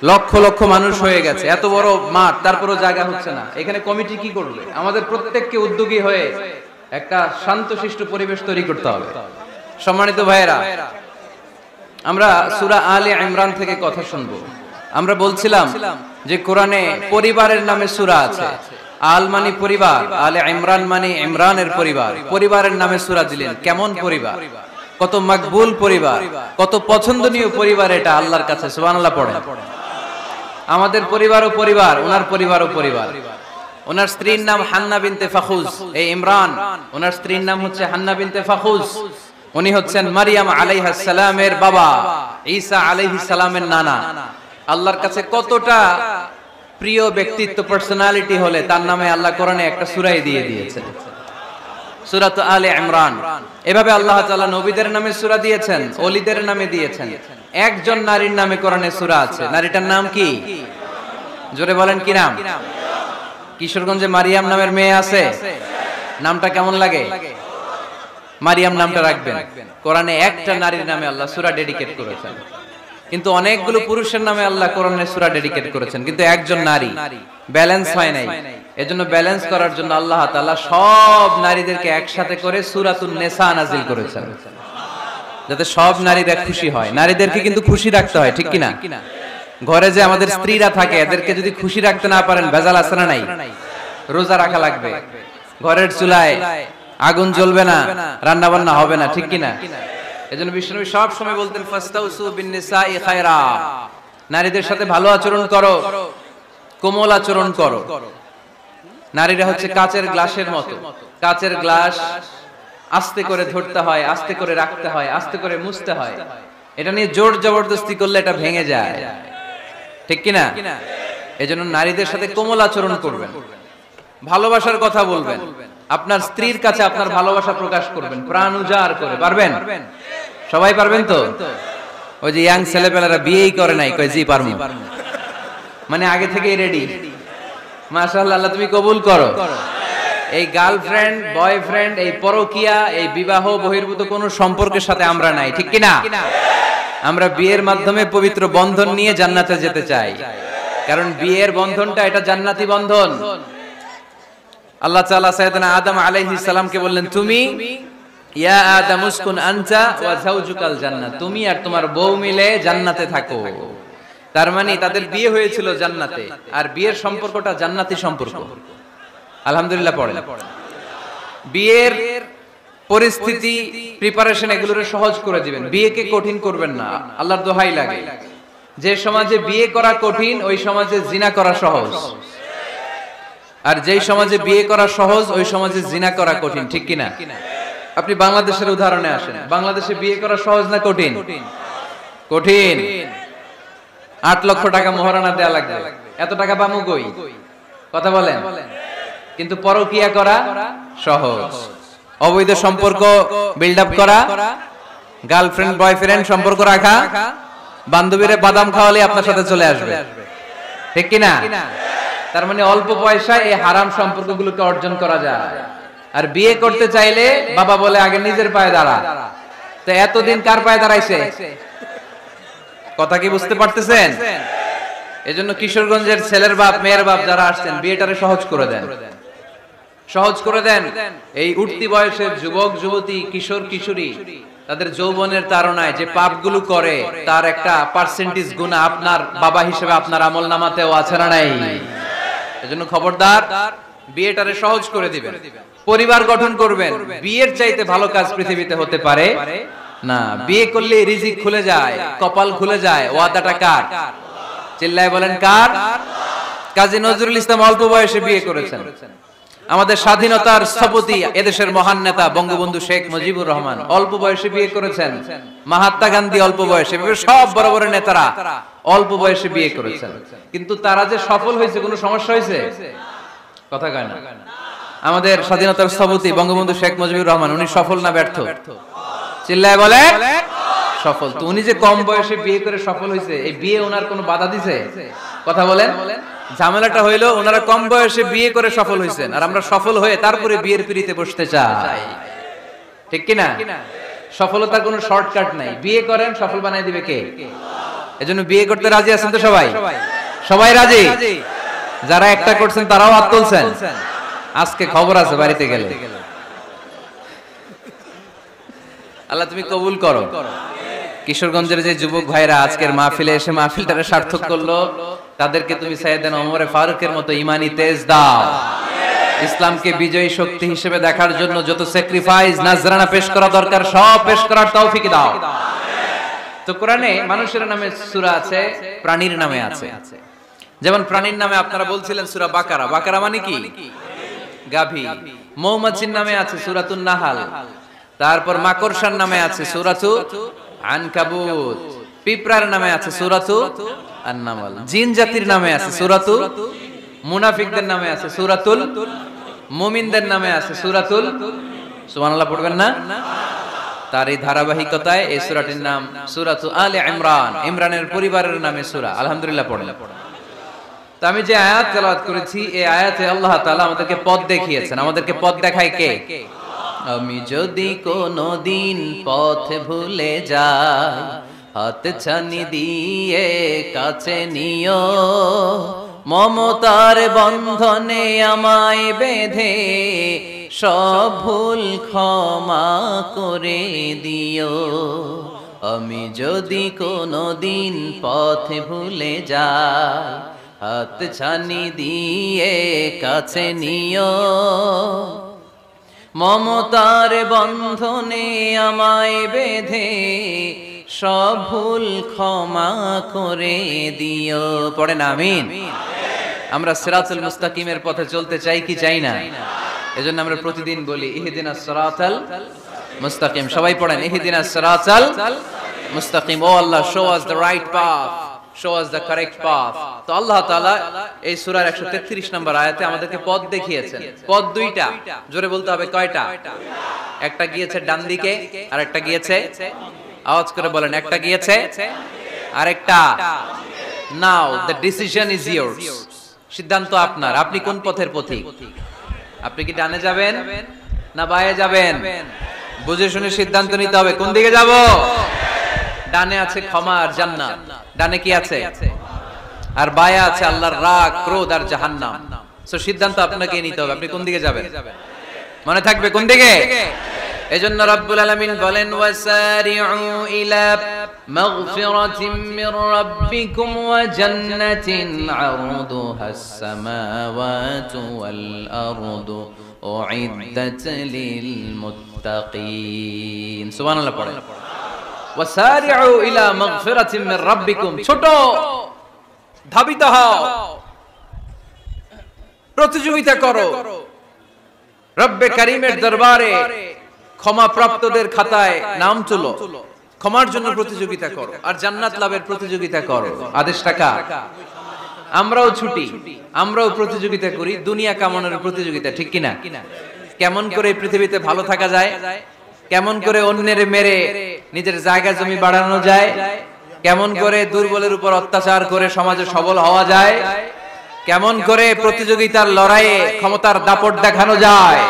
লক্ষ লক্ষ মানুষ হয়ে গেছে, এত বড় মাঠ, তারপরও জায়গা হচ্ছে না। এখানে কমিটি কি করবে? আমাদের প্রত্যেককে উদ্যোগী হয়ে একটা শান্তশিষ্ট পরিবেশ তৈরি করতে হবে। সম্মানিত ভাইয়েরা, আমরা সূরা আলে ইমরান থেকে কথা শুনবো। আমরা বলছিলাম যে কোরআনে পরিবারের নামে সূরা আছে। আল মানে পরিবার, আলে ইমরান মানে ইমরানের পরিবার। পরিবারের নামে সূরা দিলেন। কেমন পরিবার? কত মকবুল পরিবার, কত পছন্দনীয় পরিবার এটা আল্লাহর কাছে। সুবহানাল্লাহ পড়েন। আমাদের পরিবারও পরিবার, ওনার পরিবারও পরিবার। ওনার স্ত্রীর নাম হান্না বিনতে ফাখুজ। এই ইমরান, ওনার স্ত্রীর নাম হচ্ছে হান্না বিনতে ফাখুজ। উনি হচ্ছেন মারিয়াম আলাইহিস সালামের বাবা, ঈসা আলাইহিস সালামের নানা। আল্লাহর কাছে কতটা প্রিয় ব্যক্তিত্ব, পার্সোনালিটি হলে তার নামে আল্লাহ কোরআনে একটা সূরাই দিয়ে দিয়েছেন, সূরাত আলে ইমরান। এভাবে আল্লাহ তাআলা নবীদের নামে সূরা দিয়েছেন, ওলিদের নামে দিয়েছেন। একজন নারীর নামে কোরআনে সূরা আছে। নারীটার নাম কি? জোরে বলেন, কি নাম? কিশোরগঞ্জে মারিয়াম নামের মেয়ে আছে। নামটা কেমন লাগে? মারিয়াম নামটা রাখবেন। কোরআনে একটা নারীর নামে আল্লাহ সূরা ডেডিকেট করেছেন, কিন্তু অনেকগুলো পুরুষের নামে আল্লাহ কোরআনে সূরা ডেডিকেট করেছেন, কিন্তু একজন নারী। ব্যালেন্স হয় নাই। এজন্য ব্যালেন্স করার জন্য আল্লাহ তাআলা সব নারীদেরকে একসাথে করে সূরাতুন নিসা নাযিল করেছেন, যাতে সব নারীরা খুশি হয়। নারীদেরকে কিন্তু খুশি রাখতে হয়, ঠিক কি না? ঘরে যে আমাদের স্ত্রীরা থাকে, এদেরকে যদি খুশি রাখতে না পারেন, ভেজাল আছে না নাই? রোজা রাখা লাগবে, ঘরের চুলায় আগুন জ্বলবে না, রান্না বান্না হবে না, ঠিক কি না? এজন্য বিশ্বনবী সব সময় বলতেন ফাস্তাউসু বিন নিসাই খায়রা, নারীদের সাথে ভালো আচরণ করো, কোমল আচরণ করো। নারীরা হচ্ছে কাচের গ্লাসের মতো। কাচের গ্লাস আস্তে করে ধরতে হয়, আস্তে করে রাখতে হয়, আস্তে করে মুছতে হয়। এটা নিয়ে জোর জবরদস্তি করলে এটা ভেঙে যায়, ঠিক কি না? এজন্য নারীদের সাথে কোমল আচরণ করবেন, ভালোবাসার কথা বলবেন, আপনার স্ত্রীর কাছে আপনার ভালোবাসা প্রকাশ করবেন প্রাণ উজাড় করে। পারবেন? সবাই পারবেন তো? ওই যে ইয়াং ছেলেপেলেরা বিয়েই করে নাই, কয় জি পারবো, মানে আগে থেকেই রেডি। মাশাআল্লাহ, আল্লাহ তুমি কবুল করো। এই গার্লফ্রেন্ড, বয়ফ্রেন্ড, এই পরকিয়া, এই বিবাহ বহির্ভূত কোনো সম্পর্কের সাথে আমরা নাই, ঠিক কি না? আমরা বিয়ের মাধ্যমে পবিত্র বন্ধন নিয়ে জান্নাতে যেতে চাই, কারণ বিয়ের বন্ধনটা এটা জান্নাতি বন্ধন। আল্লাহ তাআলা সাইয়েদনা আদম আলাইহিস সালামকে বললেন, তুমি ইয়া আদম উসকুন আনতা ওয়া যাওজুকাল জান্নাত, তুমি আর তোমার বউ মিলে জান্নাতে থাকো। তার মানে তাদের বিয়ে হয়েছিল জান্নাতে, আর বিয়ের সম্পর্কটা জান্নাতি সম্পর্ক। আলহামদুলিল্লাহ পড়েন। বিয়ের পরিস্থিতি, প্রিপারেশন এগুলোরে সহজ করে দিবেন, বিয়েকে কঠিন করবেন না। আল্লাহর দোহাই লাগে, যে সমাজে বিয়ে করা কঠিন ওই সমাজে জিনা করা সহজ, আর যেই সমাজে বিয়ে করা সহজ ওই সমাজে জিনা করা কঠিন, ঠিক কি না? আপনি বাংলাদেশের উদাহরণে আসেন। বাংলাদেশে বিয়ে করা সহজ না কঠিন? কঠিন। 8 লক্ষ টাকা মোহরানা দেয়া লাগবে, এত টাকা পামু কই? কথা বলেন। কিন্তু পরকিয়া করা সহজ, অবৈধ সম্পর্ক বিল্ড আপ করা, গার্লফ্রেন্ড বয়ফ্রেন্ড সম্পর্ক রাখা, বান্ধবীরে বাদাম খাওয়ালে আপনার সাথে চলে আসবে, ঠিক কি না? তার মানে অল্প পয়সায় এই হারাম সম্পর্কগুলোকে অর্জন করা যায়। আর বিয়ে করতে চাইলে বাবা বলে আগে নিজের পায়ে দাঁড়া। তো এতদিন কার পায়ে দাঁড়াইছে? কথা কি বুঝতে পারতেছেন? এজন্য কিশোরগঞ্জের ছেলের বাপ, মেয়ের বাপ যারা আসছেন, বিয়েটারে সহজ করে দেন, সহজ করে দেন। এই উঠতি বয়সের যুবক যুবতী, কিশোর কিশোরী, তাদের যৌবনের তাড়নায় যে পাপগুলো করে তার একটা পার্সেন্টেজ গুনাহ আপনার বাবা হিসেবে আপনার আমলনামাতেও আছে না নাই? এজন্য খবরদার, বিয়েটারে সহজ করে দিবেন, পরিবার গঠন করবেন। বিয়ের চাইতে ভালো কাজ পৃথিবীতে হতে পারে না। বিয়ে করলে রিজিক খুলে যায়, কপাল খুলে যায়। ওয়াদাটা কার? চিল্লায় বলেন কার? কাজী নজরুল ইসলাম অল্প বয়সে বিয়ে করেছেন। আমাদের স্বাধীনতার স্থপতি, এদেশের মহান নেতা বঙ্গবন্ধু শেখ মুজিবুর রহমান অল্প বয়সে বিয়ে করেছেন। মহাত্মা গান্ধী অল্প বয়সে, সব বড় বড় নেতারা অল্প বয়সে বিয়ে করেছেন। কিন্তু তারা যে সফল হয়েছে, কোনো সমস্যা হয়েছে? কথা কয় না। আমাদের স্বাধীনতার স্থপতি বঙ্গবন্ধু শেখ মুজিবুর রহমান, উনি সফল না ব্যর্থ? চিল্লায় বলেন সফল। তো উনি যে কম বয়সে বিয়ে করে সফল হয়েছে, এই বিয়ে ওনার কোনো বাধা দিছে? কথা বলেন। ঝামেলাটা হইলো ওনারা কম বয়সে বিয়ে করে সফল হয়েছেন, আর আমরা সফল হয়ে তারপরে বিয়ের পিড়িতে বসতে চাই, ঠিক কিনা? সফলতার কোনো শর্টকাট নাই। বিয়ে করেন, সফল বানাই দিবে কে? এজন্য বিয়ে করতে রাজি আছেন তো সবাই? সবাই রাজি? যারা একটা করছেন তারাও হাত তুলছেন। আজকে খবর আছে বাড়িতে গেলে। আল্লাহ তুমি কবুল করো। কিশোরগঞ্জের যে যুবক ভাইরা আজকের মাহফিলে এসে মাহফিলটারে সার্থক করলো, তাদেরকে তুমি সাইয়েদনা ওমরে ফারুকের মতো ঈমানি তেজ দাও। ইসলামকে বিজয়ী শক্তি হিসেবে দেখার জন্য যত স্যাক্রিফাইস নাজরানা পেশ করা দরকার সব পেশ করার তৌফিক দাও। তো কোরআনে মানুষের নামে সূরা আছে, প্রাণীর নামে আছে। যেমন প্রাণীর নামে আপনারা বলছিলেন সূরা বাকারা। বাকারা মানে কি? গাভী। মৌমাছির নামে আছে সূরাতুন নাহাল। তারপর মাকড়সার নামে আছে সূরাতু আনকাবুত। পিঁপড়ার নামে আছে সূরাতু আন-নামল। জিন জাতির নামে আছে সূরাতু, মুনাফিকদের নামে আছে সূরাতুল, মুমিনদের নামে আছে সূরাতুল। সুবহানাল্লাহ পড়বেন না? তার এই ধারাবাহিকতায় এই সূরাটির নাম সূরাতু আলে ইমরান। ইমরানের পরিবারের নামে সূরা। আলহামদুলিল্লাহ পড়েন। তো আমি যে আয়াত তেলাওয়াত করেছি এই আয়াতে আল্লাহ তাআলা আমাদেরকে পথ দেখিয়েছেন। আমাদেরকে পথ দেখায় কে? আমি যদি কোনদিন পথ ভুলে যাই, হাত ছানি দিয়ে কাছে নিও, মমতার বন্ধনে আমায় বেঁধে সব ভুল ক্ষমা করে দিও। আমি যদি কোনদিন পথ ভুলে যাই, হাত ছানি দিয়ে কাছে নিও, মমতার বন্ধনে আমায় বেঁধে সব ভুল ক্ষমা করে দিও। পড়েন আমিন। আমরা সিরাতুল মুস্তাকিমের পথে চলতে চাই কি চাই না? এজন্য আমরা প্রতিদিন বলি ইহদিনাস সিরাতাল মুস্তাকিম। সবাই পড়েন ইহদিনাস সিরাতাল মুস্তাকিম। O Allah, show us the right path, show us the correct path. তো আল্লাহ তাআলা এই সূরার 133 নম্বর আয়াতে আমাদেরকে পথ দেখিয়েছেন। পথ দুইটা, জোরে বলতে হবে কয়টা? একটা গিয়েছে ডান দিকে আর একটা গিয়েছে, আওয়াজ করে বলেন, একটা গিয়েছে আর একটা। নাও দ্য ডিসিশন ইজ ইয়ার্স। সিদ্ধান্ত আপনার। আপনি কোন পথের পথিক? আপনি কি ডানে যাবেন না বাঁয়ে যাবেন? বুঝে শুনে সিদ্ধান্ত নিতে হবে কোন দিকে যাব। ডানে আছে ক্ষমা আর জান্নাত। ডানে কি আছে? আর বাঁয়ে আছে আল্লাহর রাগ, ক্রোধ আর জাহান্নাম। সো সিদ্ধান্ত আপনাকে নিতে হবে আপনি কোন দিকে যাবেন। মনে থাকবে কোন দিকে। এজন্য রব্বুল আলামিন বলেন ওয়াসারিউ ইলা মাগফিরাতিন মির রাব্বিকুম ওয়া জান্নাতিন আরদুহাস সামাওয়াতু ওয়াল আরদু উইদ্দাত লিল মুত্তাকিন। সুবহানাল্লাহ পড়েন। ওয়াসারিউ ইলা মাগফিরাতিন মির রাব্বিকুম। ছোট ধাবিত হও, প্রতিযোগিতা করো রব্বে কারীমের দরবারে, ক্ষমা প্রাপ্তদের খাতায় নাম তুলো, ক্ষমার জন্য প্রতিযোগিতা করো আর জান্নাত লাভের প্রতিযোগিতা করো। আদেশ টাকা। আমরাও ছুটি, আমরাও প্রতিযোগিতা করি, দুনিয়া কামানোর প্রতিযোগিতা, ঠিক কিনা? কেমন করে পৃথিবীতে ভালো থাকা যায়, কেমন করে অন্যের মেরে নিজের জায়গা জমি বাড়ানো যায়, কেমন করে দুর্বলের উপর অত্যাচার করে সমাজে সবল হওয়া যায়, কেমন করে প্রতিযোগিতার লড়াইয়ে ক্ষমতার দাপট দেখানো যায়,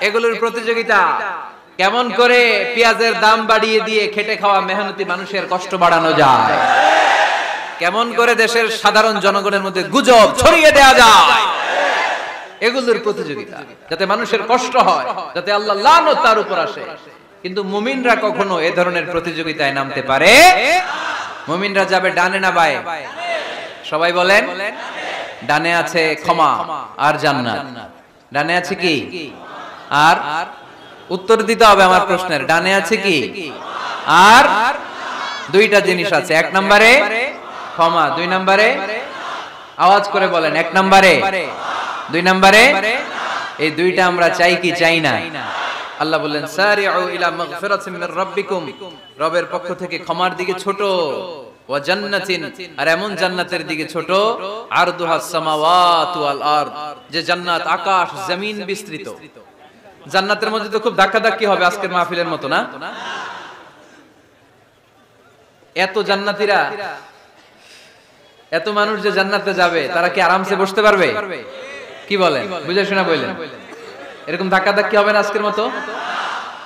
এগুলোর প্রতিযোগিতা। কেমন করে পেঁয়াজের দাম বাড়িয়ে দিয়ে খেটে খাওয়া মেহনতি মানুষের কষ্ট বাড়ানো যায়, কেমন করে দেশের সাধারণ জনগণের মধ্যে গুজব ছড়িয়ে দেয়া যায়, এগুলোর প্রতিযোগিতা, যাতে মানুষের কষ্ট হয়, যাতে আল্লাহ লানত তার উপর আসে। কিন্তু মুমিনরা কখনো এ ধরনের প্রতিযোগিতায় নামতে পারে। মুমিনরা যাবে ডানে না বাঁয়ে? সবাই বলেন। ডানে আছে ক্ষমা আর জান্নাত। ডানে আছে কি? আর উত্তর দিতে হবে আমার প্রশ্নের। ডানে আছে কি? আর দুইটা জিনিস আছে। এক নম্বরে ক্ষমা, দুই নম্বরে আওয়াজ করে বলেন, এক নম্বরে, দুই নম্বরে। এই দুইটা আমরা চাই কি চাই না? আল্লাহ বললেন সারিউ ইলা মাগফিরাতিন মির রাব্বিকুম, রবের পক্ষ থেকে ক্ষমার দিকে ছোট, ওয়া জান্নাতিন, আর এমন জান্নাতের দিকে ছোট, আরদুহাস সামাওয়াতু ওয়াল আরদ, যে জান্নাত আকাশ জমিন বিস্তৃত। জান্নাতের মধ্যে তো খুব ধাক্কাধাক্কি হবে আজকের মাহফিলের মতো না? এত জান্নাতীরা, এত মানুষ যে জান্নাতে যাবে, তারা কি আরামসে বসতে পারবে? কি বলেন? বুঝে শোনা বললেন। এরকম ধাক্কাধাক্কি হবে না আজকের মতো?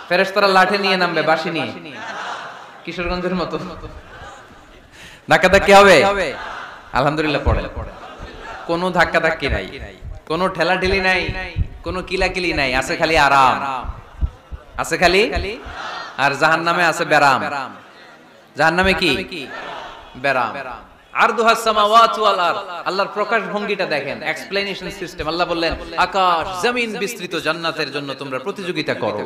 ফেরেশতারা লাঠি নিয়ে নামবে, বাঁশি নিয়ে, কিশোরগঞ্জের মতো। ধাক্কা ধাক্কি হবে? আলহামদুলিল্লাহ পড়েন। কোনো ধাক্কা ধাক্কি নাই, কোনো ঠেলাঠেলি নাই, কোনো কিলাকিলি নাই, আছে খালি আরাম, আছে খালি। আর জাহান্নামে আছে ব্যারাম। জাহান্নামে কি? ব্যারাম। আরদুহাস সামাওয়াতু ওয়াল আরদ। আল্লাহর প্রকাশ ভঙ্গিটা দেখেন, এক্সপ্লেনেশন সিস্টেম। আল্লাহ বললেন আকাশ জমিন বিস্তৃত জান্নাতের জন্য তোমরা প্রতিযোগিতা করো।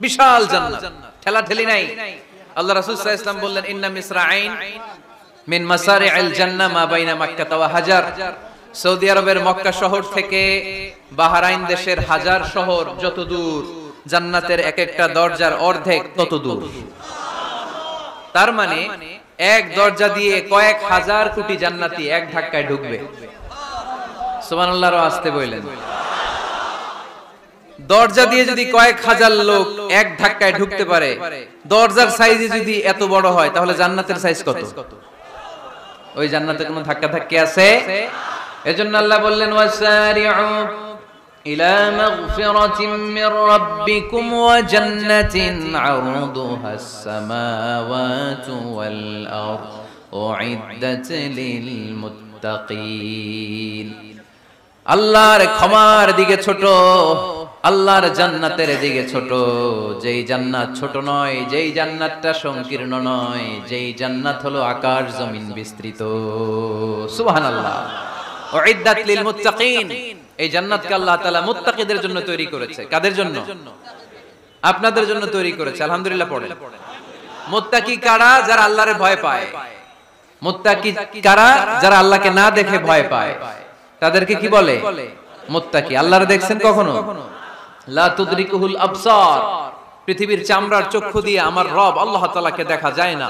বিশাল জান্নাত, ঠেলাঠেলি নাই। আল্লাহ রাসূল সাল্লাল্লাহু আলাইহি ওয়াসাল্লাম বললেন ইন্না মিসরাঈন মিন মাসারি'আল জান্নাহ মা বাইনা মাক্কা ওয়া হাজার। সৌদি আরবের মক্কা শহর থেকে বাহরাইন দেশের হাজার শহর যত দূর, জান্নাতের এক একটা দরজার অর্ধেক তত দূর। তার মানে এক দরজা দিয়ে কয়েক হাজার কোটি জান্নাতি এক ধাক্কায় ঢুকবে। সুবহানাল্লাহ আসতে বললেন। দরজা দিয়ে যদি কয়েক হাজার লোক এক ধাক্কায় ঢুকতে পারে, দরজার সাইজ যদি এত বড় হয়, তাহলে জান্নাতের সাইজ কত? ওই জান্নাতে কোনো ধাক্কা ধাক্কি আছে? এজন্য আল্লাহ বললেন ওয়াসারিউ ইলা মাগফিরাতিন মির রাব্বিকুম ওয়া জান্নাতিন আরদুহাস সামাওয়াতু ওয়াল আরদ উইদ্দাত লিল মুত্তাকিন। আল্লাহর ক্ষমার দিকে ছোট, আল্লাহর জান্নাতের দিকে ছোট। যেই জান্নাত ছোট নয়, যেই জান্নাতটা সংকীর্ণ নয়, যেই জান্নাত হলো আকাশ জমিন বিস্তৃত। সুবহানাল্লাহ। উইদ্দাত লিল মুত্তাকিন। এই জান্নাতকে আল্লাহ তাআলা মুত্তাকিদের জন্য তৈরি করেছে। কাদের জন্য? আপনাদের জন্য তৈরি করেছে। আলহামদুলিল্লাহ পড়েন। মুত্তাকি কারা? যারা আল্লাহরে ভয় পায়। মুত্তাকি কারা? যারা আল্লাহকে না দেখে ভয় পায়। তাদেরকে কি বলে? মুত্তাকি। আল্লাহরে দেখছেন কখনো? লা তুদরিকুহুল আবসার। পৃথিবীর চামড়ার চক্ষু দিয়ে আমার রব আল্লাহ তাআলাকে দেখা যায় না,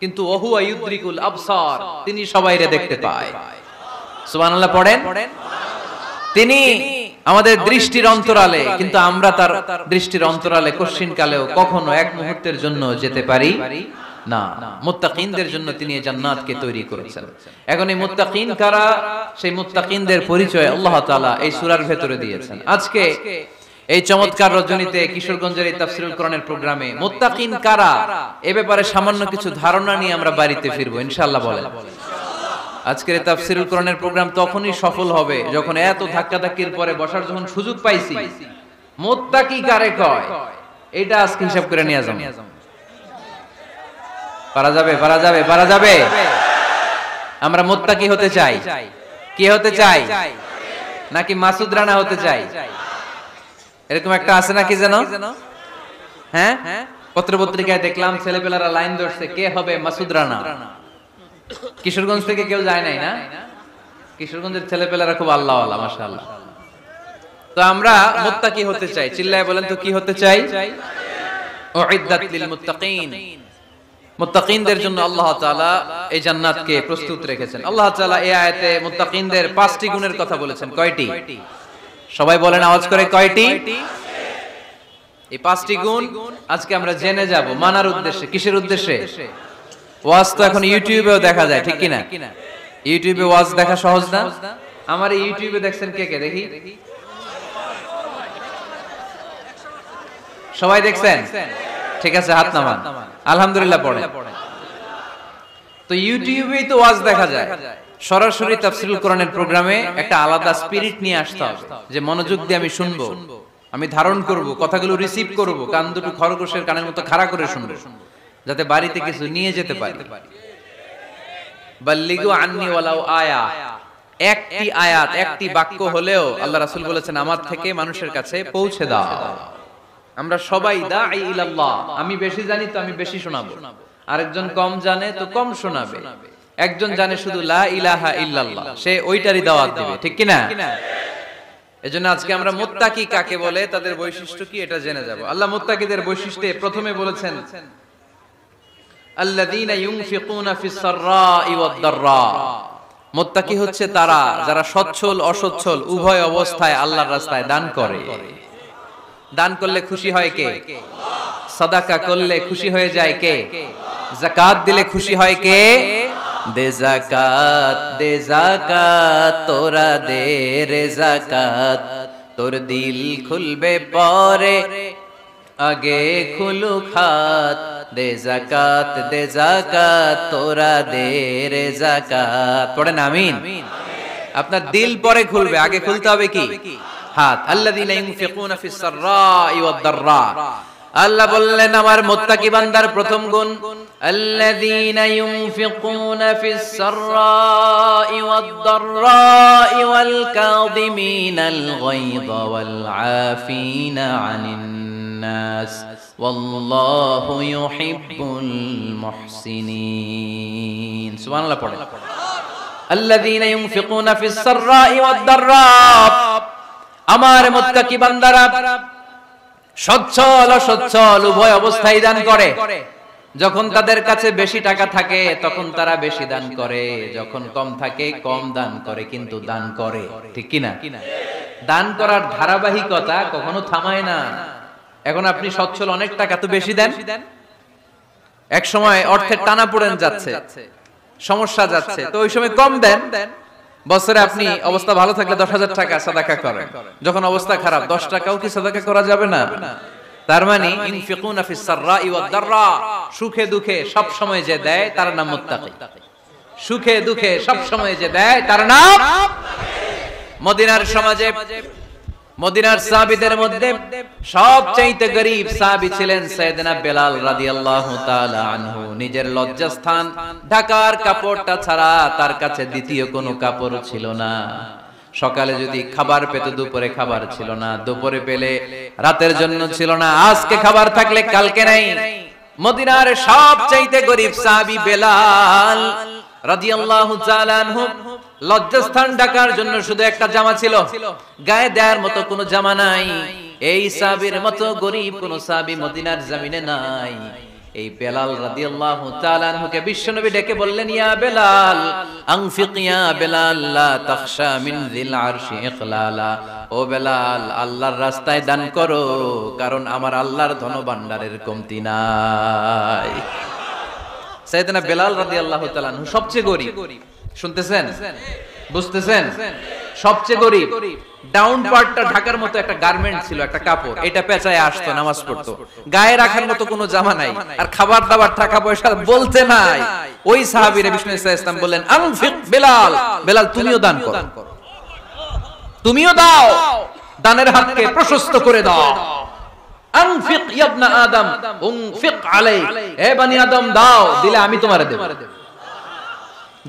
কিন্তু ওহুয়া ইউদরিকুল আবসার, তিনি সবাইরে দেখতে পায়। সুবহানাল্লাহ পড়েন। তিনি আমাদের দৃষ্টির অন্তরালে, কিন্তু আমরা তার দৃষ্টির অন্তরালে কশিন কালেও কখনো এক মুহূর্তের জন্য যেতে পারি না। মুত্তাকিনদের জন্য তিনি এই জান্নাতকে তৈরি করেছেন। এখন এই মুত্তাকিন কারা? সেই মুত্তাকিনদের পরিচয় আল্লাহ তাআলা এই সূরার ভেতরে দিয়েছেন। আজকে এই চমৎকার রজনীতে কিশোরগঞ্জের এই তাফসীরুল কোরআনের প্রোগ্রামে মুত্তাকিন কারা এ ব্যাপারে সামান্য কিছু ধারণা নিয়ে আমরা বাড়িতে ফিরবো ইনশাআল্লাহ। বলেন আজকের তাফসীরুল কোরআনের প্রোগ্রাম তখনই সফল হবে যখন এত ধাক্কাধাক্কির পরে বসার যখন সুযোগ পাইছি, মুত্তাকি কারে কয় এটা আজকে হিসাব করে নিয়ে যাবো। পারা যাবে? পারা যাবে? পারা যাবে? আমরা মুত্তাকি হতে চাই। কি হতে চাই? নাকি মাসুদ রানা হতে চাই? এরকম একটা আছে নাকি যেন? হ্যাঁ, পত্রপত্রিকায় দেখলাম ছেলেপেলারা লাইন ধরছে, কে হবে মাসুদ রানা। কিশোরগঞ্জ থেকে কেউ যায় নাই না? কিশোরগঞ্জের ছেলেপেলারা খুব আল্লাহওয়ালা, মাশাআল্লাহ। তো আমরা মুত্তাকি হতে চাই। চিল্লায় বলেন তো কি হতে চাই? উইদ্দাত লিল মুত্তাকিন। মুত্তাকিনদের জন্য আল্লাহ তাআলা এই জান্নাতকে প্রস্তুত রেখেছেন। আল্লাহ তাআলা এই আয়াতে মুত্তাকিনদের 5টি গুণের কথা বলেছেন। কয়টি? সবাই বলেন আওয়াজ করে, কয়টি? এই 5টি গুণ আজকে আমরা জেনে যাব মানার উদ্দেশ্যে। কিসের উদ্দেশ্যে? ওয়াজ তো এখন ইউটিউবেও দেখা যায়, ঠিক কি না? ইউটিউবে ওয়াজ দেখা সহজ না? আমার এই ইউটিউবে দেখছেন কে কে? দেখি সবাই দেখছেন? ঠিক আছে, হাত নামান। আলহামদুলিল্লাহ পড়ে। তো ইউটিউবেই তো ওয়াজ দেখা যায়। সরাসরি তাফসীরুল কোরআনের প্রোগ্রামে একটা আলাদা স্পিরিট নিয়ে আসতে হবে, যে মনোযোগ দিয়ে আমি শুনবো, আমি ধারণ করব, কথাগুলো রিসিভ করব, কান দুটো খরগোশের কানের মতো খাড়া করে শুনবো, যাতে বাড়িতে কিছু নিয়ে যেতে পারি। বাল্লিগু আন্নি ওয়ালাউ আয়া। একটি আয়াত, একটি বাক্য হলেও আল্লাহ রাসূল বলেছেন আমার থেকে মানুষের কাছে পৌঁছে দাও। আমরা সবাই দাঈ ইলাল্লাহ। আমি বেশি জানি তো আমি বেশি শোনাবো, আরেকজন কম জানে তো কম শোনাবে, একজন জানে শুধু লা ইলাহা ইল্লাল্লাহ, সে ওইটারই দাওয়াত দিবে, ঠিক কি না? এজন্য আজকে আমরা মুত্তাকি কাকে বলে, তাদের বৈশিষ্ট্য কি, এটা জেনে যাব। আল্লাহ মুত্তাকিদের বৈশিষ্ট্যে প্রথমে বলেছেন আল্লাযীনা ইউনফিকুনা ফিস সাররাই ওয়াদ দাররা। মুত্তাকি হচ্ছে তারা যারা সচ্ছল অসচ্ছল উভয় অবস্থায় আল্লাহর রাস্তায় দান করে। দান করলে খুশি হয় কে? সাদাকা করলে খুশি হয়ে যায় কে? যাকাত দিলে খুশি হয় কে? দে যাকাত, দে যাকাত, তোরা দে রে যাকাত, তোর দিল খুলবে পরে আগে খুলুক হাত, দে যাকাত দে যাকাত তোরা দে রে যাকাত। পড়েন আমিন। আপনার দিল পরে খুলবে, আগে খুলতে হবে কি? হাত। আল্লাযীনা ইউনফিকুনা ফিস সাররাই ওয়াদ দাররা। আল্লাহ বললেন আমার মুত্তাকি বান্দার প্রথম গুণ, আল্লাযীনা ইউনফিকুনা ফিস সাররাই ওয়াদ দাররাই ওয়াল কাযিমিনাল গায়যা ওয়াল আফিনা আনিন নাস ওয়াল্লাহু ইউহিব্বুল মুহসিনিন। সুবহানাল্লাহ পড়েন। আল্লাযীনা ইউনফিকুনা ফিস সাররাই ওয়াদ দাররা, আমার মুত্তাকি বান্দারা সচ্ছল অসচ্ছল উভয় অবস্থায় দান করে। যখন তাদের কাছে বেশি টাকা থাকে তখন তারা বেশি দান করে, যখন কম থাকে কম দান করে, কিন্তু দান করে। ঠিক কি না? দান করার ধারাবাহিকতা কখনো থামায় না। এখন আপনি সচ্ছল, অনেক টাকা তো বেশি দেন, এক সময় অর্থের টানাপোড়েন যাচ্ছে, সমস্যা যাচ্ছে, তো ওই সময় কম দেন। বছরে আপনি অবস্থা ভালো থাকলে 10,000 টাকা সাদাকা করেন, যখন অবস্থা খারাপ 10 টাকাও কি সাদাকা করা যাবে না? তার মানে ইনফিকুনা ফিস সাররাই ওয়াদ দাররা, সুখে দুঃখে সব সময় যে দেয় তার নাম মুত্তাকি। সুখে দুঃখে সব সময় যে দেয় তার নাম। মদিনার সমাজে, মদিনার সাহাবীদের মধ্যে সবচেয়ে গরীব সাহাবী ছিলেন সাইয়েদনা বেলাল রাদিয়াল্লাহু তাআলা আনহু। নিজের লজ্জাস্থান ঢাকার কাপড়টা ছাড়া তার কাছে দ্বিতীয় কোনো কাপড় ছিল না। সকালে যদি খাবার পেত, দুপুরে খাবার ছিল না, দুপুরে পেলে রাতের জন্য ছিল না, আজকে খাবার থাকলে কালকে নাই। মদিনার সবচেয়ে গরীব সাহাবী বেলাল রাদিয়াল্লাহু তাআলা আনহু লজ্জাস্থান ঢাকার জন্য শুধু একটা জামা ছিল, গায়ে দেওয়ার মতো কোনো জামা নাই। এই সাহাবীর মতো গরীব কোন সাহাবী মদিনার জমিনে নাই। এই বেলাল রাদিয়াল্লাহু তাআলা আনহুকে বিশ্বনবী ডেকে বললেন, ইয়া বেলাল আনফিক ইয়া বেলাল লা তাখশা মিন যিল আরশি ইকলালা। ও বেলাল, আল্লাহর রাস্তায় দান করো, কারণ আমার আল্লাহর ধনভাণ্ডারের কমতি নাই। সাইয়েদনা বেলাল রাদিয়াল্লাহু তাআলা আনহু সবচেয়ে গরীব। শুনতেছেন? বুঝতেছেন? সবচেয়ে গরীব। ডাউন পার্টটা ঢাকার মতো একটা গার্মেন্ট ছিল, একটা কাপড়, এটা পেঁচায় আসতো, নামাজ পড়তো। গায়ে রাখার মতো কোনো জামা নাই, আর খাবার দাবার টাকা পয়সা বলতে নাই। ওই সাহাবীরে বিষ্ণু ইসা ইসলাম বললেন, আনফিক বেলাল, বেলাল তুমিও দান করো, তুমিও দাও, দানের হাতকে প্রশস্ত করে দাও। আনফিক ইয়া ইবনা আদম উনফিক আলাই, হে বনি আদম দাও, দিলে আমি তোমারে দেব।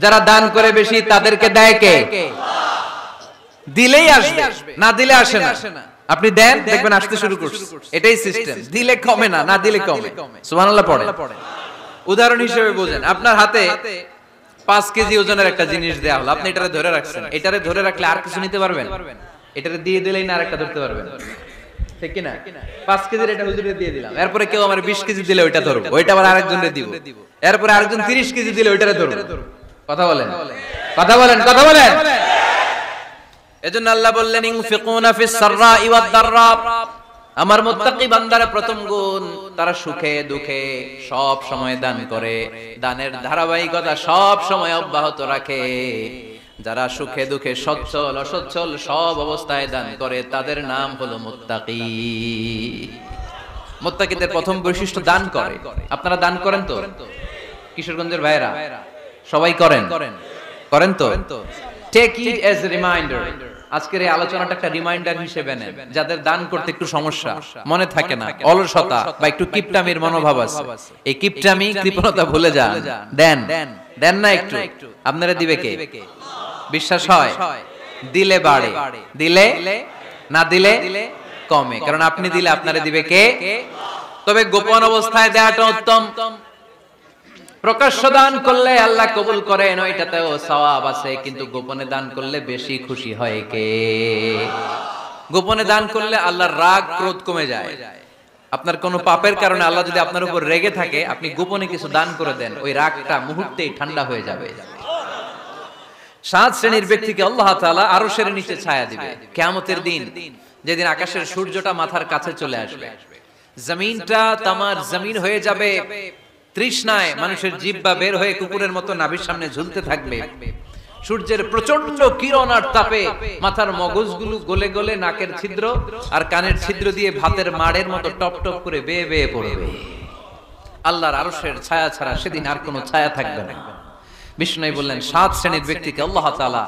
যারা দান করে বেশি তাদেরকে দেয় কে? দিলেই আসবে, না দিলে আসে না। আপনি দেন, দেখবেন আসতে শুরু করছে। এটাই সিস্টেম। দিলে কমে না, না দিলে কমে। সুবহানাল্লাহ পড়েন। উদাহরণ হিসেবে বুঝেন, আপনার হাতে 5 কেজি ওজনের একটা জিনিস দেয়া হলো, আপনি এটারে ধরে রাখছেন। এটারে ধরে রাখলে আর কিছু নিতে পারবেন? এটারে দিয়ে দিলেই না আরেকটা ধরতে পারবেন? ঠিক কি না? 5 কেজির এটা হুজুরে দিয়ে দিলাম, এরপরে কেউ আমার 20 কেজি দিলে ওইটা ধরব, ওইটা আবার আরেকজনকে দিব, এরপরে আরেকজন 30 কেজি দিলে ওইটারে ধরব। কথা বলেন, কথা বলেন, কথা বলেন। এজন্য আল্লাহ বললেন, ইনফিকুনা ফিস সাররাই ওয়াদ দাররা, আমার মুত্তাকি বান্দারা প্রথম গুণ, তারা সুখে দুঃখে সব সময় দান করে, দানের ধারাবাহিকতা সব সময় অব্যাহত রাখে। যারা সুখে দুঃখে সচ্ছল অসচ্ছল সব অবস্থায় দান করে, তাদের নাম হলো মুত্তাকি। মুত্তাকিদের প্রথম বৈশিষ্ট্য দান করে। আপনারা দান করেন তো? কিশোরগঞ্জের ভাইরা সবাই করেন? করেন তো? Take it as a reminder. আজকের এই আলোচনাটা একটা রিমাইন্ডার হিসেবে নেন। যাদের দান করতে একটু সমস্যা, মনে থাকে না, অলসতা বা একটু কিপটামির মনোভাব আছে, এই কিপটামি কৃপণতা ভুলে যান। দেন, দেন না একটু, আপনারা দিবে কে? বিশ্বাস হয়? দিলে বাড়ে, দিলে না দিলে কমে, কারণ আপনি দিলে আপনারে দিবে কে? তবে গোপন অবস্থায় দেওয়াটা উত্তম। প্রকাশ্য দান করলে আল্লাহ কবুল করেন, ওইটাতেও সওয়াব আছে, কিন্তু গোপনে দান করলে বেশি খুশি হয় কে? গোপনে দান করলে আল্লাহর রাগ ক্রোধ কমে যায়। আপনার কোনো পাপের কারণে আল্লাহ যদি আপনার উপর রেগে থাকে, আপনি গোপনে কিছু দান করে দেন, ওই রাগটা মুহূর্তেই ঠান্ডা হয়ে যাবে। 7 শ্রেণীর ব্যক্তিকে আল্লাহ তাআলা আরশের নিচে ছায়া দিবে কিয়ামতের দিন, যেদিন আকাশের সূর্যটা মাথার কাছে চলে আসবে, জমিনটা তামার জমিন হয়ে যাবে, তৃষ্ণায় মানুষের জিহ্বা বের হয়ে কুকুরের মতো নাভির সামনে ঝুলতে থাকবে। সূর্যের প্রচন্ড কিরণ আর তাপে মাথার মগজগুলো গলে গলে নাকের ছিদ্র আর কানের ছিদ্র দিয়ে ভাতের মাড়ের মতো টপ টপ করে বেয়ে বেয়ে পড়বে। আল্লাহর আরশের ছায়া ছাড়া সেদিন আর কোনো ছায়া থাকবে না। বিষ্ণু বললেন 7 শ্রেণীর ব্যক্তিকে আল্লাহ তাআলা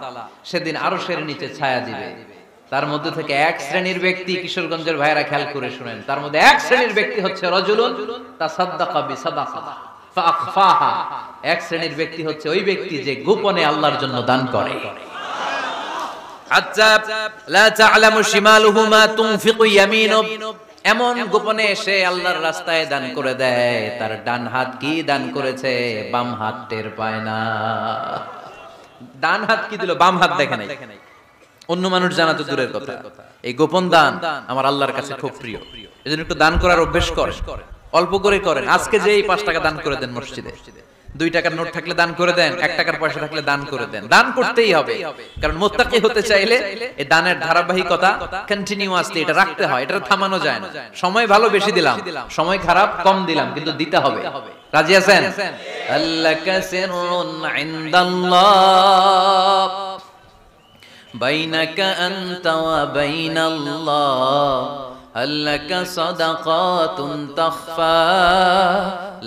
সেদিন আরশের নিচে ছায়া দিবে। তার মধ্যে থেকে এক শ্রেণীর ব্যক্তি, কিশোরগঞ্জের ভাইরা খেয়াল করে শুনেন, তার মধ্যে এক শ্রেণীর ব্যক্তি হচ্ছে রাজুলুন তাসাদ্দাকা বিসাদাকা ফাআখফাহা। এক শ্রেণীর ব্যক্তি হচ্ছে ওই ব্যক্তি যে গোপনে আল্লাহর জন্য দান করে। হাত্তা লা তা'লামু শিমালুহু মা তুনফিকু ইয়ামিনু, এমন গোপনে সে আল্লাহর রাস্তায় দান করে দেয়, তার ডান হাত কি দান করেছে বাম হাত টের পায় না। ডান হাত কি দিল, বাম হাত দেখে নাই। অন্য মানুষ জানা তো দূরের কথা, এই গোপন দান আমার আল্লাহর কাছে খুব প্রিয়। এজন্য একটু দান করার অভ্যাস করেন, অল্প করে করেন। আজকে যে এই 5 টাকা দান করে দেন মসজিদে, 2 টাকার নোট থাকলে দান করে দেন, 1 টাকার পয়সা থাকলে দান করে দেন। দান করতেই হবে, কারণ মুত্তাকি হতে চাইলে এই দানের ধারাবাহিকতা কন্টিনিউয়াসলি এটা রাখতে হয়, এটা থামানো যায় না। সময় ভালো বেশি দিলাম, সময় খারাপ কম দিলাম, কিন্তু দিতে হবে। রাজি আছেন? আল্লাকা সিররুন ইনদাল্লাহ বাইনাকা আনতা ওয়া বাইনাল্লাহ, আল্লাকা সাদাকাতুন তাখফা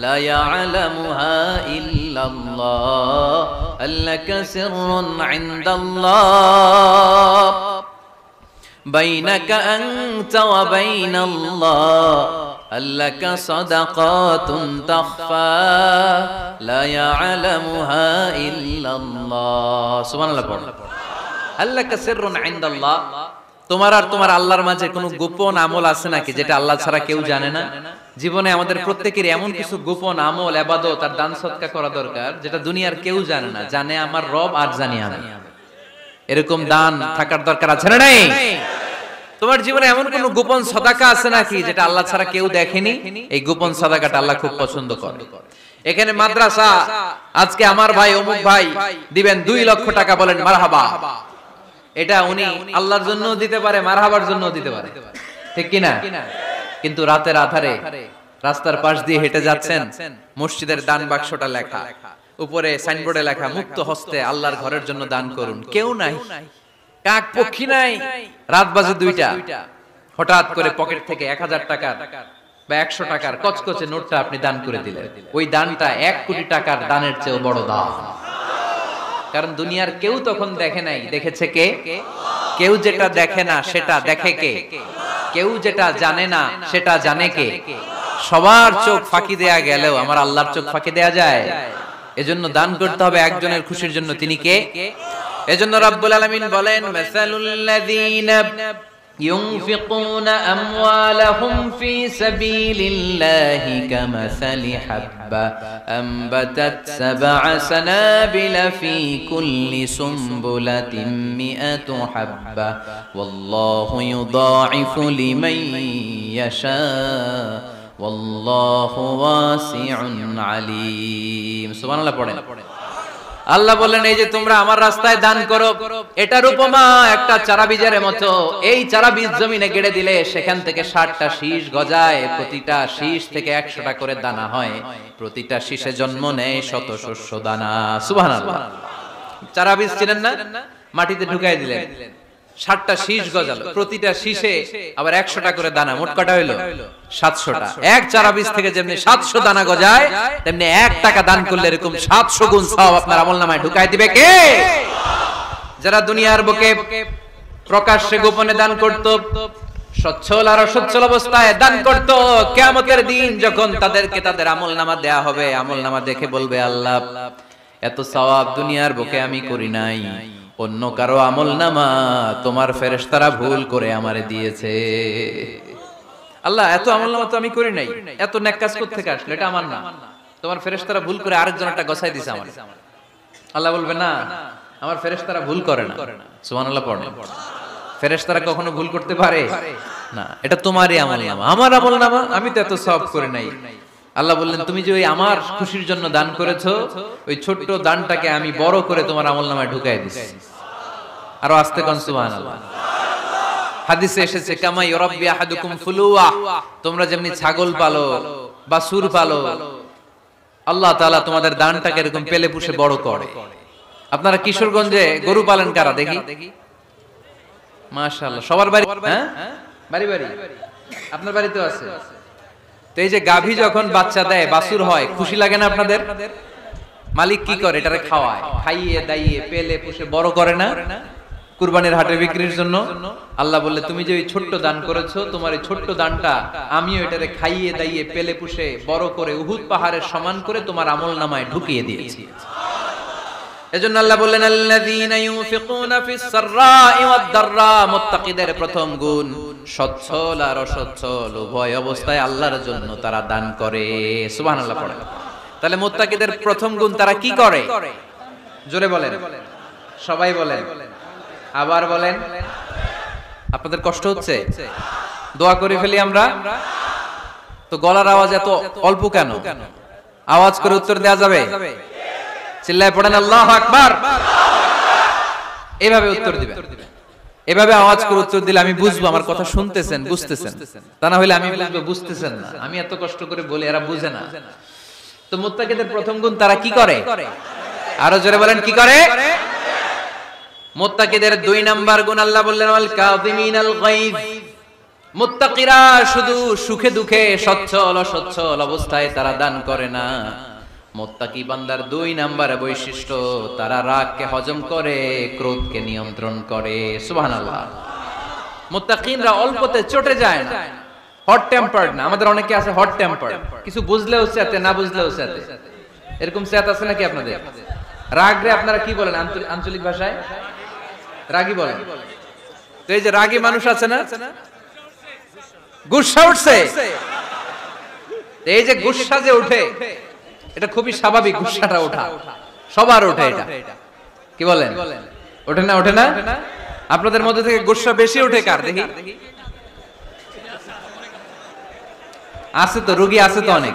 লা ইয়ালামুহা ইল্লাল্লাহ, আল্লাকা সিররুন ইনদাল্লাহ বাইনাকা আনতা ওয়া বাইনাল্লাহ, আল্লাকা সাদাকাতুন তাখফা লা ইয়ালামুহা ইল্লাল্লাহ। সুবহানাল্লাহ পড়ুন। আল্লাকা সিররুন ইনদাল্লাহ, তোমার আর তোমার আল্লাহর মাঝে কোনো গোপন আমল আছে নাকি যেটা আল্লাহ ছাড়া কেউ জানে না? জীবনে আমাদের প্রত্যেকের এমন কিছু গোপন আমল, ইবাদত আর দান সদকা করা দরকার যেটা দুনিয়ার কেউ জানে না, জানে আমার রব আর জানি আমি। এরকম দান থাকার দরকার আছে না নাই? তোমার জীবনে এমন কোন গোপন সাদাকা আছে নাকি যেটা আল্লাহ ছাড়া কেউ দেখেনি? এই গোপন সাদাকাটা আল্লাহ খুব পছন্দ করে। এখানে মাদ্রাসা, আজকে আমার ভাই অমুক ভাই দিবেন 2 লক্ষ টাকা, বলেন মারহাবা। এটা উনি আল্লাহর জন্য দিতে পারে, মারহাবার জন্য দিতে পারে, ঠিক কি না? কিন্তু রাতের আধারে রাস্তার পাশ দিয়ে হেঁটে যাচ্ছেন, মসজিদের দান বাক্সটা লেখা, উপরে সাইনবোর্ডে লেখা মুক্ত হস্তে আল্লাহর ঘরের জন্য দান করুন। কেউ নাই, কাক পক্ষী নাই, রাত বাজে 2টা, হঠাৎ করে পকেট থেকে 1000 টাকার বা 100 টাকার কচকচে নোটটা আপনি দান করে দিলেন। ওই দানটা 1 কোটি টাকার দানের চেয়েও বড় দান। কারণ দুনিয়ার কেউ তখন দেখে নাই, দেখেছে কে? কেউ যেটা দেখে না সেটা দেখে কে? কেউ যেটা জানে না সেটা জানে কে? সবার চোখ ফাঁকি দেয়া গেলেও আমার আল্লাহর চোখ ফাঁকি দেয়া যায়? এজন্য দান করতে হবে একজনের খুশির জন্য। তিনি কে? এজন্য রাব্বুল আলামিন বলেন, মাসালুল লাযীনা ইউনফিকুনা আমওয়ালাহুম ফি সাবিলিল্লাহি কামাসালি হাব্বা আমবাতাত সাবআ সানাবিলা ফি কুল্লি সুমবুলাতিন মিআতু হাব্বা ওয়াল্লাহু ইউদাঈফু লিমান ইয়াশা ওয়াল্লাহু ওয়াসিউন আলীম। সুবহানাল্লাহ পড়েন। আল্লাহ বললেন, এই যে তোমরা আমার রাস্তায় দান করো, এটার উপমা একটা চারা বীজের মতো। এই চারা বীজ জমিনে গেড়ে দিলে সেখান থেকে 60টা শীষ গজায়, প্রতিটা শীষ থেকে 100টা করে দানা হয়, প্রতিটা শীষে জন্ম নেয় শত শস্য দানা। সুবহানাল্লাহ। চারা বীজ ছিলেন না, মাটিতে ঢুকাই দিলেন, 60টা শীষ গজালো, প্রতিটা শীষে আবার 100টা করে দানা, মোট কটা হইলো 700টা। এক চারা বীজ থেকে যেমনি 700 দানা গজায়, তেমনি 1 টাকা দান করলে এরকম 700 গুণ সওয়াব আপনার আমলনামায় ঢুকাই দিবে কে? যারা দুনিয়ার বুকে প্রকাশ্যে গোপনে দান করত, সচ্ছল আর অসচ্ছল অবস্থায় দান করত, কিয়ামতের দিন যখন তাদেরকে তাদের আমলনামা দেয়া হবে, আমলনামা দেখে বলবে, আল্লাহ এত সওয়াব দুনিয়ার বুকে আমি করি নাই, অন্য কারো আমলনামা তোমার ফেরেশতারা ভুল করে আমারে দিয়েছে। আল্লাহ এত আমলনামা তো আমি করি নাই, এত নেক কাজ করতে থেকে আসলো, এটা আমার না, তোমার ফেরেশতারা ভুল করে আরেকজনটা গছাই দিয়েছে আমার। আল্লাহ বলবে, না, আমার ফেরেশতারা ভুল করে না। সুবহানাল্লাহ পড়েন। ফেরেশতারা কখনো ভুল করতে পারে না, এটা তোমারই আমলনামা, আমার আমলনামা, আমি তো এত সওয়াব করি নাই। আল্লাহ বললেন, তুমি যে ওই আমার খুশির জন্য দান করেছো, ওই ছোট্ট দানটাকে আমি বড় করে তোমার আমলনামায় ঢুকাই দিছি। আরো আস্তে কোন সুবহানাল্লাহ। হাদিসে এসেছে, কামা ইরাব্বি আহাদুকুম ফুলুয়া, তোমরা যেমনি ছাগল পালো বা সুর পালো, আল্লাহ তাআলা তোমাদের দানটাকে এরকম পেলে পুষে বড় করে। আপনারা কিশোরগঞ্জে গরু পালন কারা দেখি? মাশাআল্লাহ, সবার বাড়ি, হ্যাঁ বাড়ি বাড়ি, আপনার বাড়িতেও আছে। তো এই যে গাভী যখন বাচ্চা দেয়, বাছুর হয়, খুশি লাগে না আপনাদের? মালিক কি করে? এটারে খাওয়ায়, খাইয়ে দাইয়ে পেলে পুষে বড় করে না কুরবানির হাটে বিক্রির জন্য। আল্লাহ বললে তুমি যে ওই ছোট্ট দান করেছো, তোমার এই ছোট্ট দানটা আমিও এটারে খাইয়ে দাইয়ে পেলে পুষে বড় করে উহুদ পাহাড়ের সমান করে তোমার আমলনামায় ঢুকিয়ে দিয়েছি। এজন্য আল্লাহ বললেন আল্লাযীনা ইউনফিকুনা ফিস সাররাই ওয়াদ দাররা, মুত্তাকিদের প্রথম গুণ সচ্ছল আর অসচ্ছল উভয় অবস্থায় আল্লাহর জন্য তারা দান করে। সুবহানাল্লাহ পড়ে। তাহলে মুত্তাকিদের প্রথম গুণ তারা কি করে? জোরে বলেন, সবাই বলেন, আবার বলেন। আপনাদের কষ্ট হচ্ছে? দোয়া করে ফেলি আমরা তো। গলার আওয়াজ এত অল্প কেন? আওয়াজ করে উত্তর দেয়া যাবে? চিল্লায় পড়েন আল্লাহু আকবার। এভাবে উত্তর দিবেন, এভাবে আওয়াজ করে উত্তর দিলে আমি বুঝবো আমার কথা শুনতেছেন, বুঝতেছেন। তা না হলে আমি বুঝবো বুঝতেছেন না। আমি এত কষ্ট করে বলি, এরা বুঝে না। তো মুত্তাকিদের প্রথম গুণ তারা কি করে? আরো জোরে বলেন, কি করে? মুত্তাকিদের 2 নাম্বার গুণ আল্লাহ বললেন ওয়াল কাযিমিনাল গায়জ। মুত্তাকিরা শুধু সুখে দুঃখে সচ্ছল অসচ্ছল অবস্থায় তারা দান করে না। মুত্তাকি বান্দার 2 নাম্বার বৈশিষ্ট্য, তারা রাগকে হজম করে, ক্রোধকে নিয়ন্ত্রণ করে। সুবহানাল্লাহ। মুত্তাকিনরা অল্পতে চটে যায় না, হট টেম্পার্ড না। আমাদের অনেকে আছে হট টেম্পার্ড, কিছু বুঝলেও সাথে, না বুঝলেও সাথে। এরকম সাথে আছে নাকি আপনাদের? রাগরে আপনারা কি বলেন আঞ্চলিক ভাষায়? রাগী বলেন। তো এই যে রাগী মানুষ আছে না, গুসা উঠছে, এই যে গুসা যে উঠে, এটা খুবই স্বাভাবিক। গুসাটা ওঠা সবার ওঠে, এটা কি বলেন? ওঠে না? ওঠে না? আপনাদের মধ্যে থেকে গুসা বেশি ওঠে কার দেখি? আছে তো, রোগী আছে তো অনেক।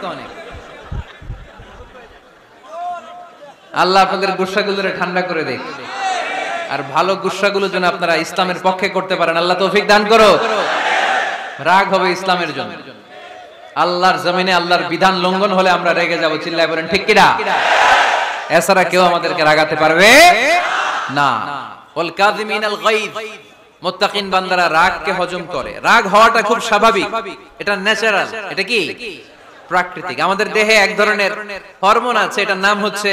আল্লাহ আপনাদের গুসাগুলোরে ঠান্ডা করে দেখ, আর ভালো গুসাগুলো যেন আপনারা ইসলামের পক্ষে করতে পারেন। আল্লাহ তৌফিক দান করো। রাগ হবে ইসলামের জন্য। আল্লাহর জমিনে আল্লাহর বিধান লঙ্ঘন হলে আমরা রেগে যাব। চিল্লায় বলেন ঠিক কিনা? এছাড়া কেউ আমাদেরকে রাগাতে পারবে না। ওয়াল কাযিমিনাল গায়জ, মুত্তাকিন বান্দারা রাগকে হজম করে। রাগ হওয়াটা খুব স্বাভাবিক, এটা ন্যাচারাল, এটা কি প্রাকৃতিক। আমাদের দেহে এক ধরনের হরমোন আছে, এটার নাম হচ্ছে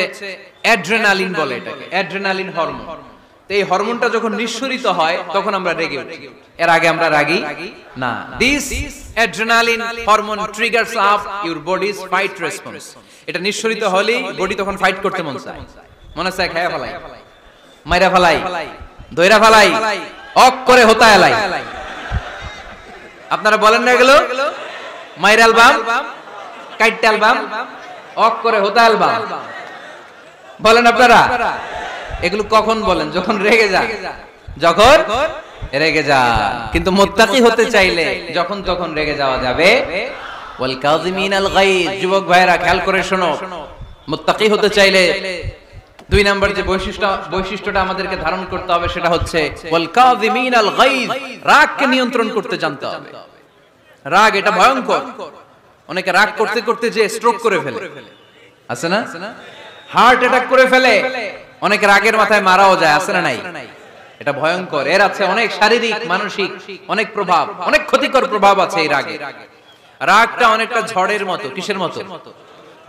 অ্যাড্রেনালিন বলে এটাকে, অ্যাড্রেনালিন হরমোন। তো এই হরমোনটা যখন নিঃসরিত হয় তখন আমরা রেগে উঠি। এর আগে আমরা রাগি না। This adrenaline hormone triggers up your bodies fight response. এটা নিঃসরিত হলেই বডি তখন ফাইট করতে মন চায়, মনে চায় খায়া ফেলাই, মাইরা ফেলাই, দইরা ফেলাই, অক করে হোতা এলাই। আপনারা বলেন না এগুলো? মাইরাল বাম, কাইটাল বাম, অক করে হোতা এলবাম বলেন আপনারা? এগুলো কখন বলেন? যখন রেগে যান, যখন রেগে যান। কিন্তু মুত্তাকি হতে চাইলে যখন তখন রেগে যাওয়া যাবে। ওয়াল কাযিমিনাল গায়জ। যুবক ভাইরা খেয়াল করে শোনো, মুত্তাকি হতে চাইলে 2 নাম্বার যে বৈশিষ্ট্যটা আমাদেরকে ধারণ করতে হবে সেটা হচ্ছে ওয়াল কাযিমিনাল গায়জ। রাগকে নিয়ন্ত্রণ করতে জানতে হবে। রাগ এটা ভয়ঙ্কর। অনেকে রাগ করতে করতে যে স্ট্রোক করে ফেলে, আছে না? হার্ট অ্যাটাক করে ফেলে। অনেকে রাগের মাথায় মারাও যায়, আছে না নাই? এটা ভয়ঙ্কর। এর আছে অনেক শারীরিক, মানসিক অনেক প্রভাব, অনেক ক্ষতিকর প্রভাব আছে এই রাগে। রাগটা অনেকটা ঝড়ের মতো। কিসের মতো?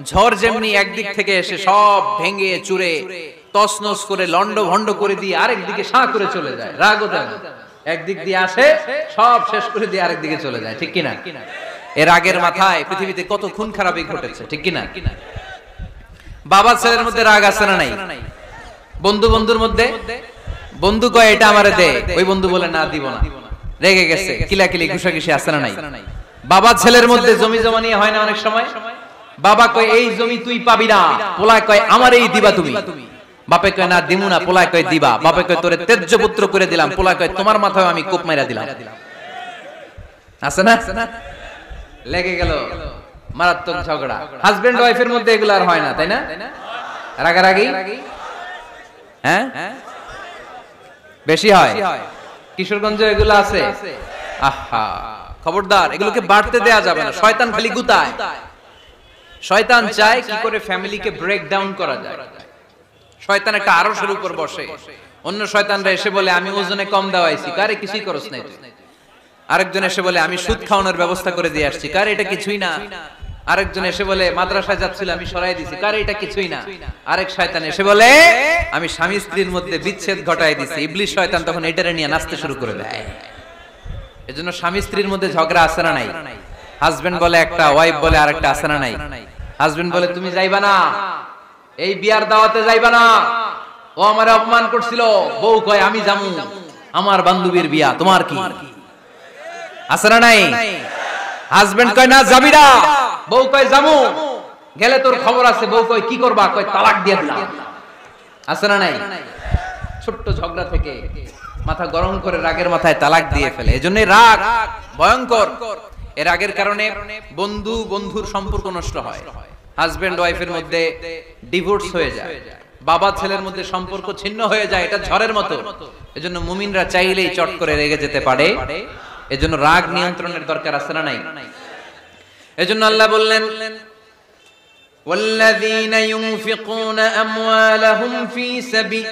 ঝড় যেমনি একদিক থেকে এসে সব ভেঙে চুরে তছনছ করে লন্ড ভন্ড করে দিয়ে আরেক দিকে সাঁ করে চলে যায়, রাগও তেমন। একদিক দিয়ে আসে, সব শেষ করে দিয়ে আরেক দিকে চলে যায়, ঠিক কিনা? এর রাগের মাথায় পৃথিবীতে কত খুন খারাপি ঘটেছে, ঠিক কিনা? বাবা ছেলের মধ্যে রাগ আছে না নাই? বন্ধু বন্ধুর মধ্যে, বন্ধু কয় এটা আমারে দে, ওই বন্ধু বলে না দিব না, রেগে গেছে, কিলাকিলি ঘুষাঘুষি আছে না নাই? বাবা ছেলের মধ্যে জমি জমা নিয়ে হয় না অনেক সময়? বাবা কয় এই জমি তুই পাবি না, পোলায় কয় আমারই দিবা তুমি। বাপে কয় না দিমু না, পোলায় কয় দিবা। বাপে কয় তোরে তেজ্য পুত্র করে দিলাম, পোলায় কয় তোমার মাথায় আমি কোপ মাইরা দিলাম। আছে না? লেগে গেল, মারাত্মক ঝগড়া। হাজবেন্ড ওয়াইফের মধ্যে এগুলো আর হয় না, তাই না? রাগারাগি হ্যাঁ বেশি হয়। কিশোরগঞ্জে এগুলো আছে। আহা, খবরদার, এগুলোকে বাড়তে দেয়া যাবে না। শয়তান খালি গুতায়। শয়তান চায় কি করে ফ্যামিলিকে ব্রেক ডাউন করা যায়। শয়তান একটা আরশের উপর বসে, অন্য শয়তানরা এসে বলে আমি ওজনে কম দাওয়াইছি, আরে কিছুই করছ নাই তুই। আরেকজন এসে বলে আমি সুদ খাওয়ানোর ব্যবস্থা করে দিয়ে আসছি, কার এটা কিছুই না। আরেকজন এসে বলে মাদ্রাসায় যাচ্ছিল আমি সরাই দিছি, কার এটা কিছুই না। আরেক শয়তান এসে বলে আমি স্বামী স্ত্রীর মধ্যে বিচ্ছেদ ঘটাই দিছি। ইবলিস শয়তান তখন এটারে নিয়ে নাচতে শুরু করে দেয়। এজন্য স্বামী স্ত্রীর মধ্যে ঝগড়া আছে না নাই? হাজবেন্ড বলে একটা, ওয়াইফ বলে আরেকটা, আছে না নাই? হাজবেন্ড বলে তুমি যাইবা না, এই বিয়ার দাওয়াতে যাইবা না, ও আমারে অপমান করছিল। বউ কয় আমি যামু, আমার বান্ধবীর বিয়া, তোমার কি? আছে না নাই? হাজবেন্ড কয় না যাবি না, বউ কয় যামু, গেলে তোর খবর আছে। বউ কয় কি করবা? কয় তালাক দিয়ে দিলাম। আছে না নাই? ছোট্ট ঝগড়া থেকে মাথা গরম করে রাগের মাথায় তালাক দিয়ে ফেলে। এজন্য রাগ ভয়ঙ্কর। এর রাগের কারণে বন্ধু বন্ধুর সম্পর্ক নষ্ট হয়, হাজবেন্ড ওয়াইফের মধ্যে ডিভোর্স হয়ে যায়, বাবা ছেলের মধ্যে সম্পর্ক ছিন্ন হয়ে যায়। এটা ঝড়ের মতো। এজন্য মুমিনরা চাইলেই চট করে রেগে যেতে পারে। এজন্য রাগ নিয়ন্ত্রণের দরকার আছে না নাই? এজন্য আল্লাহ বললেন والذين ينفقون أموالهم في سبيل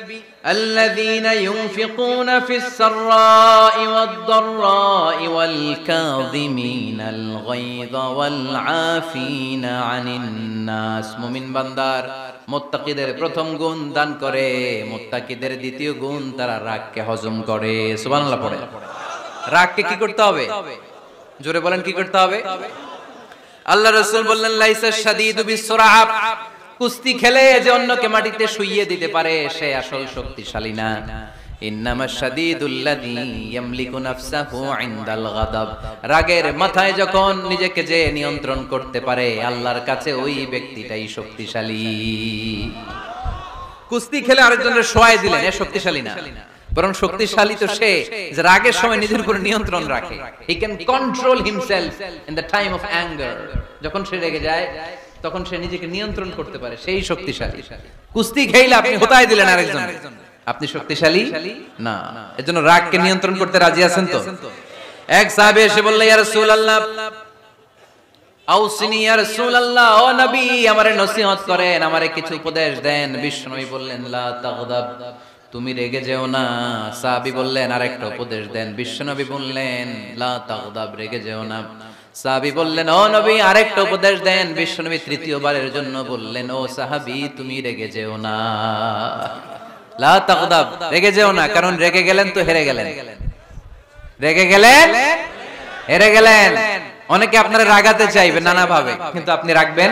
الذين ينفقون في السراء والضراء والكاظمين الغيظ والعافين عن الناس। মুমিন বান্দার মুত্তাকিদের প্রথম গুণ দান করে, মুত্তাকিদের দ্বিতীয় গুণ তারা রাগকে হজম করে। সুবহানাল্লাহ পড়ে। রাগকে কি করতে হবে? জোরে বলেন কি করতে হবে? আল্লাহ রাসূল বললেন লাইসা শাদীদু বিসরাআ, কুস্তি খেলে যে অন্যকে মাটিতে শুইয়ে দিতে পারে সে আসল শক্তিশালী না। ইন্নামা শাদীদুল্লাযী ইয়ামলিকু নাফসাহু ইনদাল গাদাব, রাগের মাথায় যখন নিজেকে যে নিয়ন্ত্রণ করতে পারে আল্লাহর কাছে ওই ব্যক্তিটাই শক্তিশালী। কুস্তি খেলে আরেকজনের শোয়ায় দিলেন, এ শক্তিশালী না, বরং শক্তিশালী তো সে যে রাগের সময় নিজের উপর নিয়ন্ত্রণ রাখে। He can control himself in the time of anger. যখন সে রেগে যায় তখন সে নিজেকে নিয়ন্ত্রণ করতে পারে, সেই শক্তিশালী। কুস্তি খেলে আপনি হোতায় দিলেন আরেকজন, আপনি শক্তিশালী না। এজন্য রাগকে নিয়ন্ত্রণ করতে রাজি আছেন তো? এক সাহাবী এসে বলল ইয়া রাসূলুল্লাহ আউসিনি ইয়া রাসূলুল্লাহ, ও নবী আমারে নসিহত করেন, আমারে কিছু উপদেশ দেন। বিশ্বনবী বললেন লা তাগদাব, তুমি রেগে যেও না। সাহাবী বললেন আরেকটা উপদেশ দেন। বিশ্বনবী বললেন লা তাগদাব, রেগে যেও না। সাহাবী বললেন ও নবী আরেকটা উপদেশ দেন। বিশ্বনবী তৃতীয়বারের জন্য বললেন ও সাহাবী তুমি রেগে যেও না, লা তাগদাব, রেগে যেও না। কারণ রেগে গেলেন তো হেরে গেলেন, রেগে গেলেন হেরে গেলেন। অনেকে আপনারা রাগাতে চাইবে নানা ভাবে, কিন্তু আপনি রাখবেন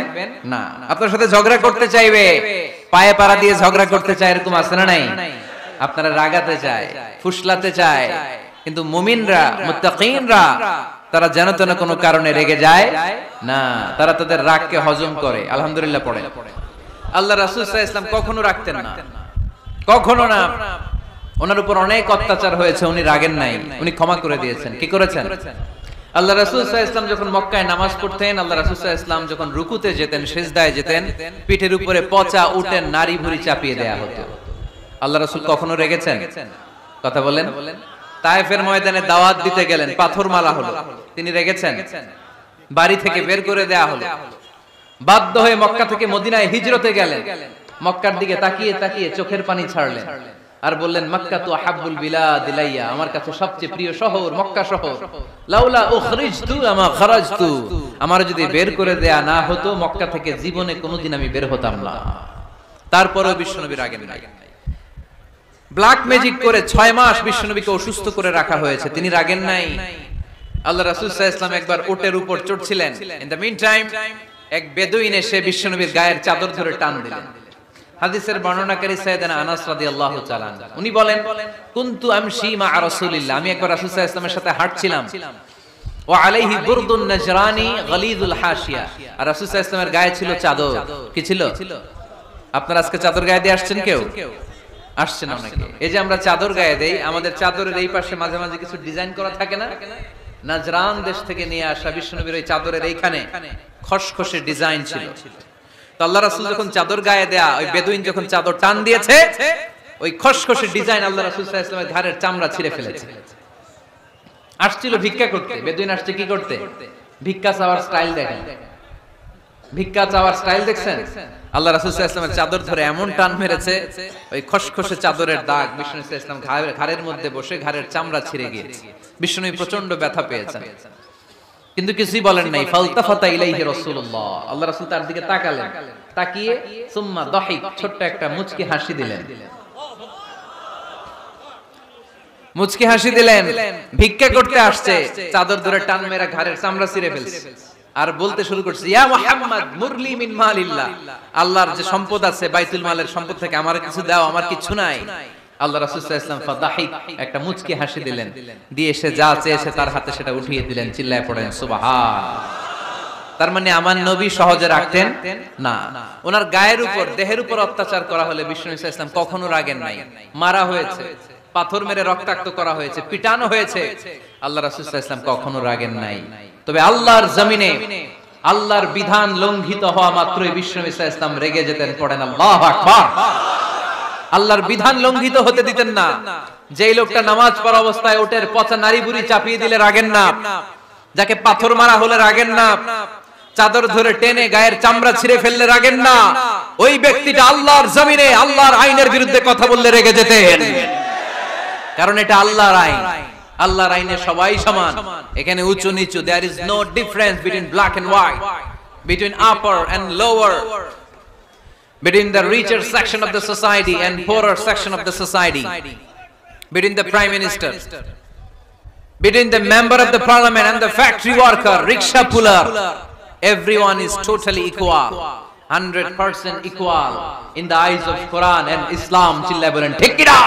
না। আপনার সাথে ঝগড়া করতে চাইবে, পায়ে পাড়া দিয়ে ঝগড়া করতে চায়, এরকম আছে না নাই? আপনারা রাগাতে চায়, ফুসলাতে চায়, কিন্তু মুমিনরা মুত্তাকিনরা তারা যেন তেন কোনো কারণে রেগে যায় না, তারা তাদের রাগকে হজম করে। আলহামদুলিল্লাহ পড়ে। আল্লাহ রাসূল সাল্লাল্লাহু আলাইহি ওয়াসাল্লাম কখনো রাখতেন না, কখনো না। ওনার উপর অনেক অত্যাচার হয়েছে, উনি রাগেন নাই, উনি ক্ষমা করে দিয়েছেন। কি করেছেন? আল্লাহ রাসূল সাল্লাল্লাহু আলাইহি ওয়াসাল্লাম যখন মক্কায় নামাজ পড়তেন, আল্লাহ রাসূল সাল্লাল্লাহু আলাইহি ওয়াসাল্লাম যখন রুকুতে যেতেন, সিজদায় যেতেন, পিঠের উপরে পচা উটের নাড়ি ভুঁড়ি চাপিয়ে দেয়া হতো। আল্লাহ রাসূল কখনো রেগেছেন? কথা বলেন। তায়েফের ময়দানে দাওয়াত দিতে গেলেন, পাথর মারা হলো, তিনি রেগেছেন? বাড়ি থেকে বের করে দেয়া হলো, বাধ্য হয়ে মক্কা থেকে মদিনায় হিজরতে গেলেন। মক্কার দিকে তাকিয়ে তাকিয়ে চোখের পানি ছাড়লেন আর বললেন মক্কা তু আহাব্বুল বিলাদ ইলাইয়া, আমার কাছে সবচেয়ে প্রিয় শহর মক্কা শহর। লাউলা উখরিজতু আমা খারাজতু, আমার যদি বের করে দেয়া না হতো মক্কা থেকে জীবনে কোনোদিন আমি বের হতাম না। তারপরেও বিশ্বনবী রাগেন নাই। ব্ল্যাক ম্যাজিক করে 6 মাস বিশ্বনবীকে অসুস্থ করে রাখা হয়েছে, তিনি রাগেন নাই। আল্লাহ রাসূল সাল্লাল্লাহু আলাইহি ওয়াসাল্লাম একবার উটের উপর চড়ছিলেন। ইন দ্য মিন টাইম এক বেদুইন এসে বিশ্বনবীর গায়ের চাদর ধরে টান দিলেন। হাদিসের বর্ণনাকারী সাইয়েদনা আনাস রাদিয়াল্লাহু তাআলা উনি বলেন কুনতু আমশি মা রাসূলিল্লাহ, আমি একবার রাসূল সাল্লাল্লাহু আলাইহি ওয়াসাল্লামের সাথে হাঁটছিলাম। ওয়া আলাইহি বুরদুন নাজরানি গলিযুল হাশিয়া, আর রাসূল সাল্লাল্লাহু আলাইহি ওয়াসাল্লামের গায়ে ছিল চাদর। কি ছিল? আপনারা আজকে চাদর গায়ে দিয়ে আসছেন? কেউ আসছেন অনেকে। এই যে আমরা চাদর গায়ে দেই, আমাদের চাদরের এই পাশে মাঝে মাঝে কিছু ডিজাইন করা থাকে না? নাজরান দেশ থেকে নিয়ে আসা বিশ্বনবীর ওই চাদরের এইখানে খসখসে ডিজাইন ছিল। তো আল্লাহ রাসূল যখন চাদর গায়ে দেয়া, ওই বেদুইন যখন চাদর টান দিয়েছে, ওই খসখসে ডিজাইন আল্লাহ রাসূল সাল্লাল্লাহু আলাইহি ওয়াসাল্লামের ঘাড়ের চামড়া ছিঁড়ে ফেলেছে। আসছিল ভিক্ষা করতে, বেদুইন আসছে কি করতে? ভিক্ষা চাওয়ার স্টাইল দেখেন। ভিক্ষা চাওয়ার স্টাইল দেখছেন? আল্লাহ রাসূল সাল্লাল্লাহু আলাইহি ওয়াসাল্লামের চাদর ধরে এমন টান মেরেছে, ওই খসখসে চাদরের দাগ বিষ্ণু সাল্লাল্লাহু আলাইহি ওয়াসাল্লাম ঘাড়ের মধ্যে বসে ঘাড়ের চামড়া ছিঁড়ে গিয়েছে। বিষ্ণু প্রচন্ড ব্যথা পেয়েছেন, কিন্তু কিছুই বলেন নাই। ফালতাফাতা ইলাইহি রাসূলুল্লাহ, আল্লাহ রাসূল তার দিকে তাকালেন, তাকিয়ে সুম্মা দাহিক, ছোট্ট একটা মুচকি হাসি দিলেন। মুচকি হাসি দিলেন, ভিক্ষা করতে আসছে, চাদর ধরে টান মেরে ঘাড়ের চামড়া ছিঁড়ে ফেলছে, আর বলতে শুরু করছে, ইয়া মুহাম্মদ মুরলি মিন মালিল্লাহ, আল্লাহর যে সম্পদ আছে বাইতুল মালের সম্পদ থেকে আমার কিছু দাও, আমার কিছু নাই। আল্লাহ রাসূল সাল্লাল্লাহু আলাইহি ওয়াসাল্লাম ফাদাহিক, একটা মুচকি হাসি দিলেন, দিয়ে সে যা চেয়েছে তার হাতে সেটা উঠিয়ে দিলেন। চিল্লায় পড়েন সুবহান। তার মানে আমার নবী সহজে রাখতেন না। ওনার গায়ের উপর, দেহের উপর অত্যাচার করা হলে বিষ্ণু সাল্লাল্লাহু আলাইহি ওয়াসাল্লাম কখনো রাগেন নাই। মারা হয়েছে, পাথর মেরে রক্তাক্ত করা হয়েছে, পিটানো হয়েছে, আল্লাহ রাসূল সাল্লাল্লাহু আলাইহি ওয়াসাল্লাম কখনো রাগেন নাই। তবে আল্লাহর জমিনে আল্লাহর বিধান লঙ্ঘিত হওয়া মাত্রই বিষ্ণু সাল্লাল্লাহু আলাইহি ওয়াসাল্লাম রেগে যেতেন। পড়েন আল্লাহু আকবার। আল্লাহর বিধান লঙ্ঘিত হতে দিতেন না। যেই লোকটা নামাজ পড়া অবস্থায় ওটের পচা নারী বুড়ি চাপিয়ে দিলে রাগেন না, যাকে পাথর মারা হলে রাগেন না, চাদর ধরে টেনে গায়ের চামড়া ছিঁড়ে ফেললে রাগেন না, ওই ব্যক্তিটা আল্লাহর জমিনে আল্লাহর আইনের বিরুদ্ধে কথা বললে রেগে যেতেন। কারণ এটা আল্লাহর আইন, আল্লাহর আইনে সবাই সমান। এখানে উঁচু নিচু, there is no difference between black and white, between upper and lower, between the richer section of the society and poorer section of the society, between the prime minister, between the member of the parliament and the factory worker, rickshaw puller. Everyone is totally equal, 100% equal in the eyes of Quran and Islam. চিল্লায় বলেন ঠিক কি না?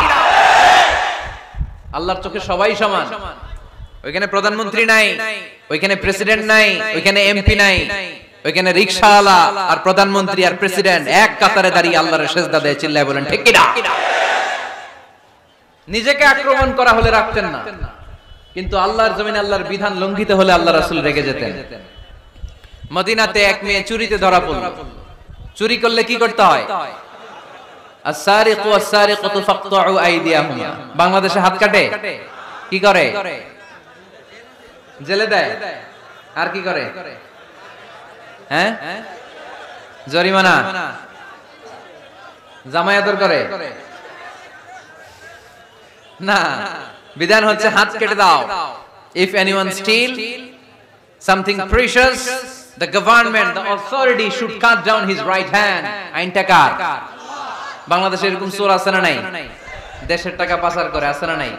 আল্লাহর চোখে সবাই সমান। ওইখানে প্রধানমন্ত্রী নাই, ওইখানে প্রেসিডেন্ট নাই, ওইখানে এমপি নাই, ওইখানে রিকশাওয়ালা আর প্রধানমন্ত্রী আর প্রেসিডেন্ট এক কাতারে দাঁড়িয়ে আল্লাহর সেজদা দেয়। চিল্লায় বলেন ঠিক কি না? নিজেকে আক্রমণ করা হলে রাখতেন না, কিন্তু আল্লাহর জমিনে আল্লাহর বিধান লঙ্ঘিত হলে আল্লাহ রাসূল রেগে যেতেন। মদিনাতে এক মেয়ে চুরিতে ধরা পড়ল। চুরি করলে কি করতে হয়? আস-সারিকু ওয়াস-সারিকাতু ফাকতাউ আইদিয়াহুমা। বাংলাদেশে হাত কাটে, কি করে? জেলে দেয়। আর কি করে? হ্যাঁ, জরিমানা, জামাই আদর করে না। বিধান হচ্ছে হাত কেটে দাও। If anyone steal something precious, the government, the authority should cut down his right hand. আইনটা কার? বাংলাদেশে এরকম চোর আছে না নাই? দেশের টাকা পাচার করে আছে না নাই?